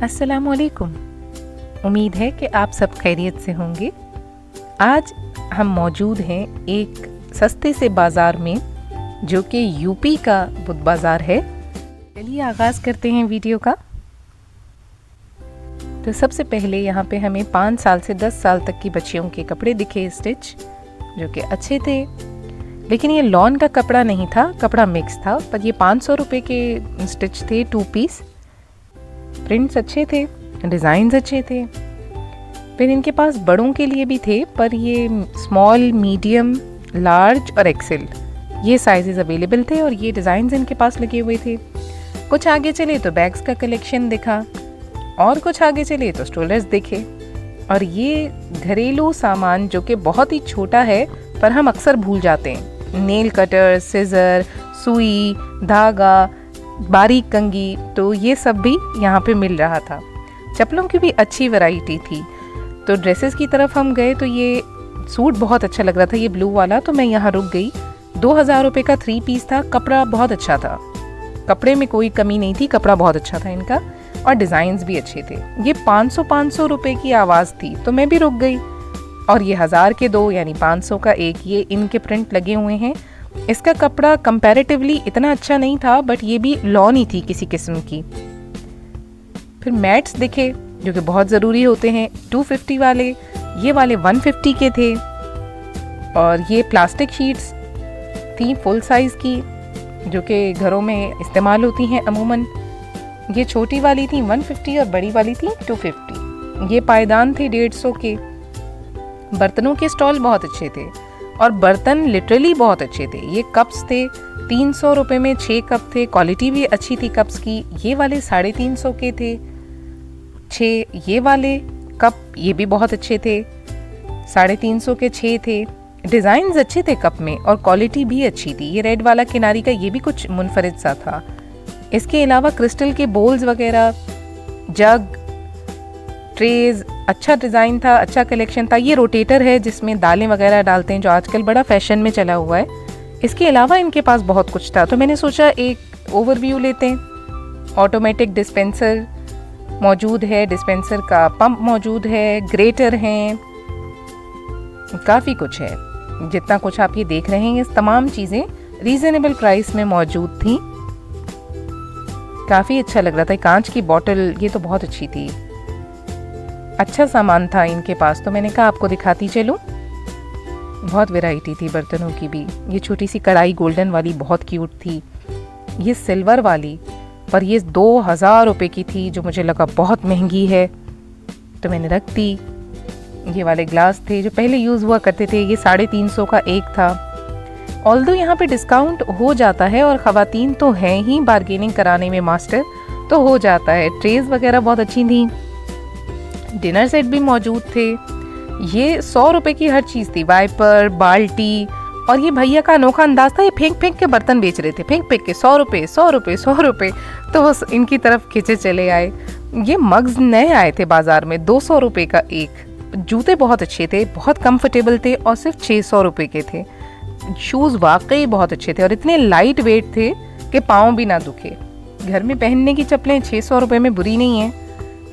अस्सलामुअलैकुम। उम्मीद है कि आप सब खैरियत से होंगे। आज हम मौजूद हैं एक सस्ते से बाज़ार में जो कि यूपी का बुध बाज़ार है। चलिए आगाज़ करते हैं वीडियो का। तो सबसे पहले यहाँ पे हमें 5 साल से 10 साल तक की बच्चियों के कपड़े दिखे स्टिच, जो कि अच्छे थे, लेकिन ये लॉन का कपड़ा नहीं था, कपड़ा मिक्स था। पर ये 500 रुपये के स्टिच थे, 2 पीस। प्रिंट्स अच्छे थे, डिज़ाइंस अच्छे थे। फिर इनके पास बड़ों के लिए भी थे, पर ये स्मॉल, मीडियम, लार्ज और एक्सेल ये साइजेस अवेलेबल थे और ये डिज़ाइंस इनके पास लगे हुए थे। कुछ आगे चले तो बैग्स का कलेक्शन दिखा, और कुछ आगे चले तो स्टोलर्स दिखे, और ये घरेलू सामान जो कि बहुत ही छोटा है पर हम अक्सर भूल जाते हैं। नेल कटर, सिजर, सुई, धागा, बारीक कंघी, तो ये सब भी यहाँ पे मिल रहा था। चप्पलों की भी अच्छी वैरायटी थी। तो ड्रेसेस की तरफ हम गए तो ये सूट बहुत अच्छा लग रहा था, ये ब्लू वाला, तो मैं यहाँ रुक गई। 2000 रुपये का 3 पीस था। कपड़ा बहुत अच्छा था, कपड़े में कोई कमी नहीं थी, कपड़ा बहुत अच्छा था इनका, और डिज़ाइंस भी अच्छे थे। ये 500 रुपये की आवाज़ थी, तो मैं भी रुक गई। और ये 1000 के 2 यानी 500 का 1, ये इनके प्रिंट लगे हुए हैं। इसका कपड़ा कंपैरेटिवली इतना अच्छा नहीं था, बट ये भी लॉन ही थी किसी किस्म की। फिर मैट्स दिखे जो कि बहुत ज़रूरी होते हैं, 250 वाले, ये वाले 150 के थे। और ये प्लास्टिक शीट्स थी फुल साइज़ की, जो कि घरों में इस्तेमाल होती हैं अमूमन। ये छोटी वाली थी 150 और बड़ी वाली थी 250। ये पायदान थे 150 के। बर्तनों के स्टॉल बहुत अच्छे थे, और बर्तन लिटरली बहुत अच्छे थे। ये कप्स थे 300 रुपये में 6 कप थे, क्वालिटी भी अच्छी थी कप्स की। ये वाले 350 के थे 6। ये वाले कप ये भी बहुत अच्छे थे, 350 के 6 थे। डिज़ाइंस अच्छे थे कप में और क्वालिटी भी अच्छी थी। ये रेड वाला किनारी का ये भी कुछ मुनफरिद सा था। इसके अलावा क्रिस्टल के बोल्स वगैरह, जग, ट्रेज, अच्छा डिज़ाइन था, अच्छा कलेक्शन था। ये रोटेटर है जिसमें दालें वगैरह डालते हैं, जो आजकल बड़ा फैशन में चला हुआ है। इसके अलावा इनके पास बहुत कुछ था, तो मैंने सोचा एक ओवरव्यू लेते हैं। ऑटोमेटिक डिस्पेंसर मौजूद है, डिस्पेंसर का पंप मौजूद है, ग्रेटर हैं, काफ़ी कुछ है। जितना कुछ आप ये देख रहे हैं, ये तमाम चीज़ें रीज़नेबल प्राइस में मौजूद थी। काफ़ी अच्छा लग रहा था। कांच की बॉटल ये तो बहुत अच्छी थी, अच्छा सामान था इनके पास, तो मैंने कहा आपको दिखाती चलूं। बहुत वैरायटी थी बर्तनों की भी। ये छोटी सी कढ़ाई गोल्डन वाली बहुत क्यूट थी। ये सिल्वर वाली, पर ये 2000 रुपये की थी, जो मुझे लगा बहुत महंगी है, तो मैंने रख दी। ये वाले ग्लास थे जो पहले यूज़ हुआ करते थे, ये 350 का 1 था। ऑल्दो यहाँ पे डिस्काउंट हो जाता है, और ख़वातीन तो हैं ही बार्गेनिंग कराने में मास्टर, तो हो जाता है। ट्रेज वगैरह बहुत अच्छी थी। डिनर सेट भी मौजूद थे। ये 100 रुपये की हर चीज़ थी, वाइपर, बाल्टी। और ये भैया का अनोखा अंदाज था, ये फेंक फेंक के बर्तन बेच रहे थे, फेंक फेंक के 100 रुपये 100 रुपये 100 रुपये, तो वो इनकी तरफ खींचे चले आए। ये मग्स नए आए थे बाज़ार में, 200 रुपये का 1। जूते बहुत अच्छे थे, बहुत कंफर्टेबल थे, और सिर्फ 600 रुपये के थे। शूज़ वाकई बहुत अच्छे थे और इतने लाइट वेट थे कि पाँव भी ना दुखे। घर में पहनने की चप्पलें 600 रुपये में बुरी नहीं हैं,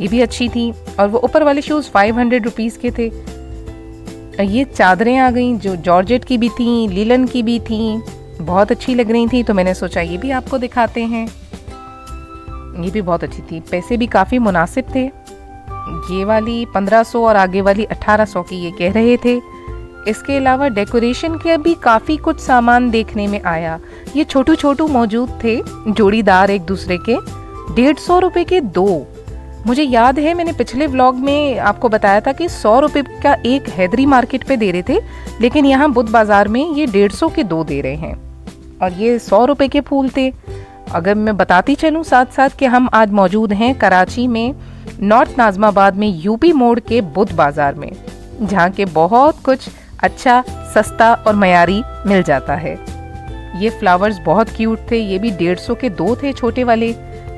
ये भी अच्छी थी। और वो ऊपर वाले शूज़ 500 रुपीज़ के थे। ये चादरें आ गई जो जॉर्जेट की भी थी, लिलन की भी थी, बहुत अच्छी लग रही थी, तो मैंने सोचा ये भी आपको दिखाते हैं। ये भी बहुत अच्छी थी, पैसे भी काफ़ी मुनासिब थे। ये वाली 1500 और आगे वाली 1800 की ये कह रहे थे। इसके अलावा डेकोरेशन के भी काफ़ी कुछ सामान देखने में आया। ये छोटू छोटू मौजूद थे, जोड़ीदार एक दूसरे के, 150 रुपये के 2। मुझे याद है मैंने पिछले व्लॉग में आपको बताया था कि 100 रुपये का 1 हैदरी मार्केट पे दे रहे थे, लेकिन यहाँ बुध बाज़ार में ये 150 के 2 दे रहे हैं। और ये 100 रुपये के फूल थे। अगर मैं बताती चलूँ साथ साथ कि हम आज मौजूद हैं कराची में, नॉर्थ नाज़माबाद में, यूपी मोड़ के बुध बाज़ार में, जहाँ के बहुत कुछ अच्छा, सस्ता और मयारी मिल जाता है। ये फ्लावर्स बहुत क्यूट थे, ये भी 150 के 2 थे, छोटे वाले।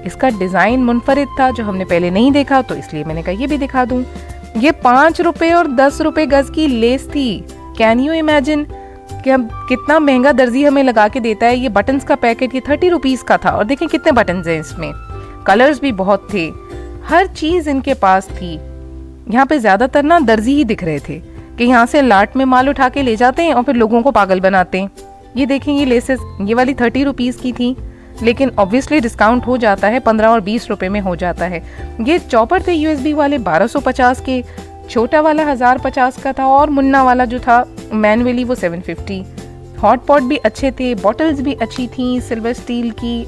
इसका डिज़ाइन मुनफरिद था जो हमने पहले नहीं देखा, तो इसलिए मैंने कहा ये भी दिखा दूँ। ये 5 रुपये और 10 रुपये गज़ की लेस थी। कैन यू इमेजिन कि हम कितना महंगा दर्जी हमें लगा के देता है। ये बटन्स का पैकेट ये 30 रुपीज़ का था, और देखें कितने बटन्स हैं इसमें, कलर्स भी बहुत थे। हर चीज़ इनके पास थी। यहाँ पे ज़्यादातर ना दर्जी ही दिख रहे थे कि यहाँ से लाट में माल उठा के ले जाते हैं और फिर लोगों को पागल बनाते हैं। ये देखें, ये लेसेस, ये वाली 30 रुपीज़ की थी, लेकिन ऑब्वियसली डिस्काउंट हो जाता है, 15 और 20 रुपए में हो जाता है। ये चॉपर थे USB वाले 1250 के, छोटा वाला 1050 का था, और मुन्ना वाला जो था मैनुअली वो 750। हॉट पॉट भी अच्छे थे, बॉटल्स भी अच्छी थी, सिल्वर स्टील की,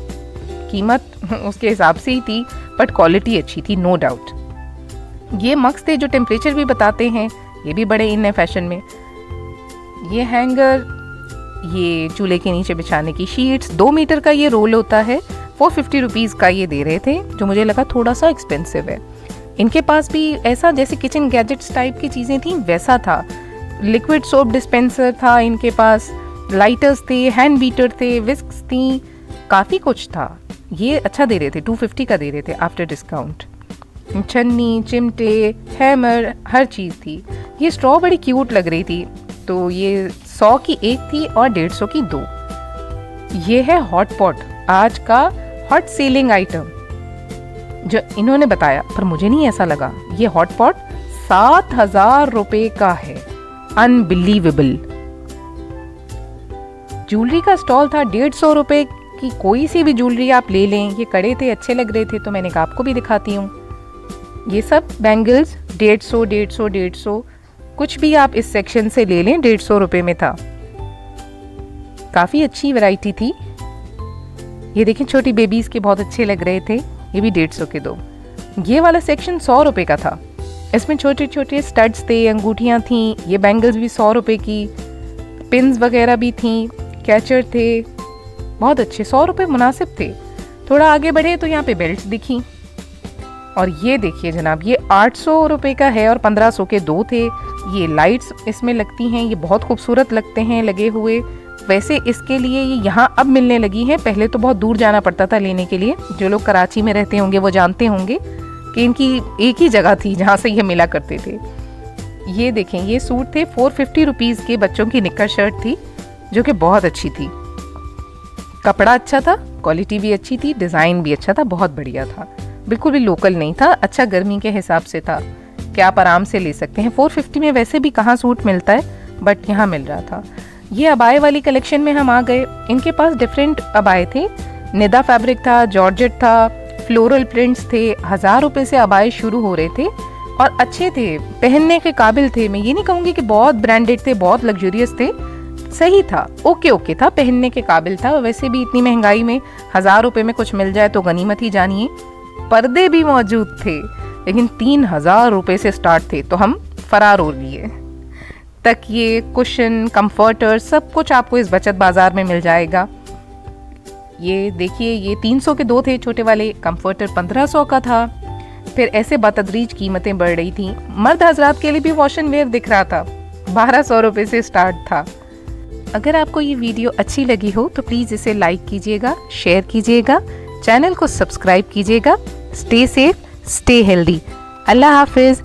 कीमत उसके हिसाब से ही थी, बट क्वालिटी अच्छी थी, नो डाउट। ये मग्स थे जो टेम्परेचर भी बताते हैं, ये भी बड़े इन है फैशन में। ये हैंगर, ये चूल्हे के नीचे बिछाने की शीट्स, 2 मीटर का ये रोल होता है, 450 रुपीज़ का ये दे रहे थे, जो मुझे लगा थोड़ा सा एक्सपेंसिव है। इनके पास भी ऐसा जैसे किचन गैजेट्स टाइप की चीज़ें थी वैसा था। लिक्विड सोप डिस्पेंसर था इनके पास, लाइटर्स थे, हैंड बीटर थे, विस्क्स थी, काफ़ी कुछ था। ये अच्छा दे रहे थे, 250 का दे रहे थे आफ्टर डिस्काउंट। छन्नी, चिमटे, हैमर, हर चीज़ थी। ये स्ट्रॉ बड़ी क्यूट लग रही थी, तो ये 100 की एक थी और 150 की 2। ये है हॉट पॉट, आज का हॉट सेलिंग आइटम जो इन्होंने बताया, पर मुझे नहीं ऐसा लगा। ये हॉट पॉट 7000 रुपए का है, अनबिलीवेबल। ज्वेलरी का स्टॉल था, 150 रुपए की कोई सी भी ज्वेलरी आप ले लें। ये कड़े थे, अच्छे लग रहे थे, तो मैंने कहा आपको भी दिखाती हूँ। ये सब बैंगल्स 150 कुछ भी आप इस सेक्शन से ले लें, 150 रुपए में था। काफ़ी अच्छी वैरायटी थी। ये देखें, छोटी बेबीज़ के बहुत अच्छे लग रहे थे, ये भी 150 के 2। ये वाला सेक्शन 100 रुपए का था। इसमें छोटे छोटे स्टड्स थे, अंगूठियाँ थीं, ये बैंगल्स भी 100 रुपए की, पिन्स वगैरह भी थीं, कैचर थे, बहुत अच्छे, 100 रुपए मुनासिब थे। थोड़ा आगे बढ़े तो यहाँ पे बेल्ट्स दिखी, और ये देखिए जनाब, ये 800 रुपए का है और 1500 के 2 थे। ये लाइट्स इसमें लगती हैं, ये बहुत खूबसूरत लगते हैं लगे हुए। वैसे इसके लिए ये यहाँ अब मिलने लगी हैं, पहले तो बहुत दूर जाना पड़ता था लेने के लिए। जो लोग कराची में रहते होंगे वो जानते होंगे कि इनकी एक ही जगह थी जहाँ से ये मिला करते थे। ये देखें, ये सूट थे 450 रुपीज़ के, बच्चों की निक्कर शर्ट थी जो कि बहुत अच्छी थी। कपड़ा अच्छा था, क्वालिटी भी अच्छी थी, डिज़ाइन भी अच्छा था, बहुत बढ़िया था, बिल्कुल भी लोकल नहीं था, अच्छा गर्मी के हिसाब से था कि आप आराम से ले सकते हैं। 450 में वैसे भी कहाँ सूट मिलता है, बट यहाँ मिल रहा था। ये अबाए वाली कलेक्शन में हम आ गए। इनके पास डिफरेंट अबाए थे, निदा फैब्रिक था, जॉर्जेट था, फ्लोरल प्रिंट्स थे। 1000 रुपए से अबाए शुरू हो रहे थे और अच्छे थे, पहनने के काबिल थे। मैं ये नहीं कहूँगी कि बहुत ब्रांडेड थे, बहुत लग्जरियस थे, सही था, ओके था, पहनने के काबिल था। वैसे भी इतनी महंगाई में 1000 रुपए में कुछ मिल जाए तो गनीमत ही जानिए। पर्दे भी मौजूद थे, लेकिन 3000 रुपए से स्टार्ट थे, तो हम फरार हो लिए। तकिए, कुशन, कंफर्टर, सब कुछ आपको इस बचत बाजार में मिल जाएगा। ये देखिए, ये 300 के 2 थे छोटे वाले, कंफर्टर 1500 का था। फिर ऐसे बतदरीज कीमतें बढ़ रही थी। मर्द हजरात के लिए भी वॉशन वेयर दिख रहा था, 1200 रुपए से स्टार्ट था। अगर आपको ये वीडियो अच्छी लगी हो तो प्लीज़ इसे लाइक कीजिएगा, शेयर कीजिएगा, चैनल को सब्सक्राइब कीजिएगा। Stay safe, stay healthy. अल्लाह हाफिज़।